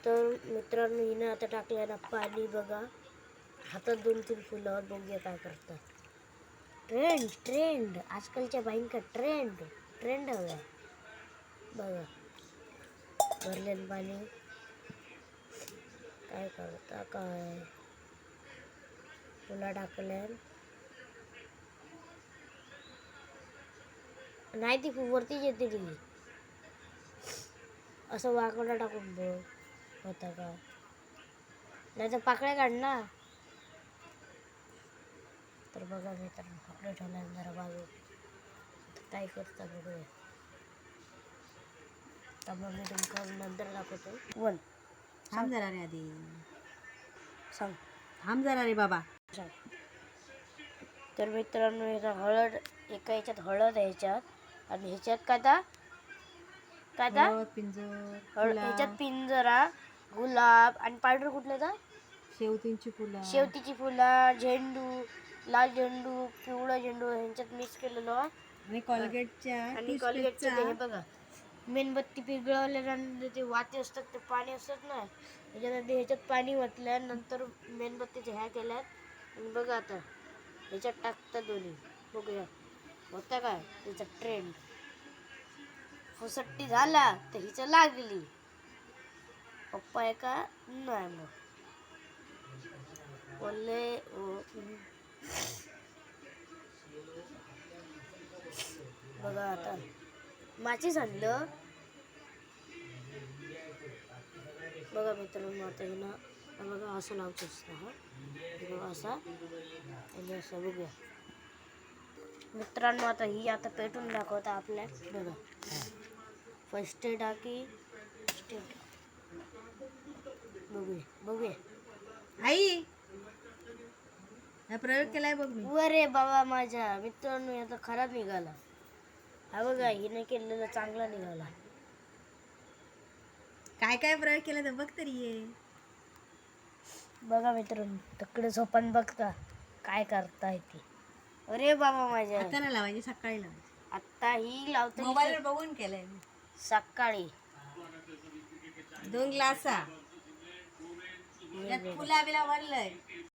तर मित्रांनो हिनं आता टाकलं ना पाणी बघा, हातात 2-3 फुलावर बघूया काय करतात. ट्रेंड आजकालच्या बाईंका ट्रेंड हवा बघा. भरलेलं पाणी काय करता काय फुला टाकल्या नाही, ती वरतीच येते ती. असं वाकडा टाकून बघ होता का, नाही तर पाकळ्या काढ ना. तर बघा मित्रांनो पाकळ्या ठेवल्या जरा बाजू काय करता बघूया. त्यामुळे मी तुमका नंतर दाखवतो. वन थांब जरा रे आधी, सांग थांब जरा रे बाबा. सांग. तर मित्रांनो ह्याच्यात हळद, एका ह्याच्यात हळद ह्याच्यात आणि ह्याच्यात काय हळद, पिंजर, ह्याच्यात पिंजरा, गुलाब आणि पावडर कुठलं तर शेवतींची फुलं, शेवतीची फुलं, झेंडू, लाल झेंडू, पिवळा झेंडू ह्यांच्यात मिक्स केलेलं आणि कोलगेटच्या आणि कोलगेटचे हे बघा. मेणबत्ती पिघळवल्यानंतर ते वाती असतात, ते पाणी असतात ना, ह्याच्यानंतर ह्याच्यात पाणी ओतल्यानंतर मेणबत्तीच्या ह्या केल्यात आणि बघा आता ह्याच्यात टाकतात दोन्ही. बघूया होता काय त्याचा ट्रेंड. फुसट्टी झाला तर हिचं लागली. पप्पा आहे का नाही मग बोलले बघा आता माचीस आणलं बघा मित्रांनो. आता हे ना बघा असं लावचं असतं. हा बघा असा आणि असं बघूया मित्रांनो. आता ही आता पेटून दाखवता आपल्या बघा. फर्स्ट टाकी स्टेट बघूया आई हा प्रयोग केलाय बघ मी. अरे बाबा माझ्या मित्रांनो आता खराब निघाला. हा बघा हिने केलेला चांगला निघाला. काय काय प्रयोग केला तर बघ तरी ये. बघा मित्रांनो तकडे झोपान बघता काय करताय ते. अरे बाबा माझ्या आता ना लावायची, सकाळी लावायची. आता ही लावतो मोबाईलवर बघून केलंय मी. सकाळी 2 ग्लासा यात फुला बिला भरलंय.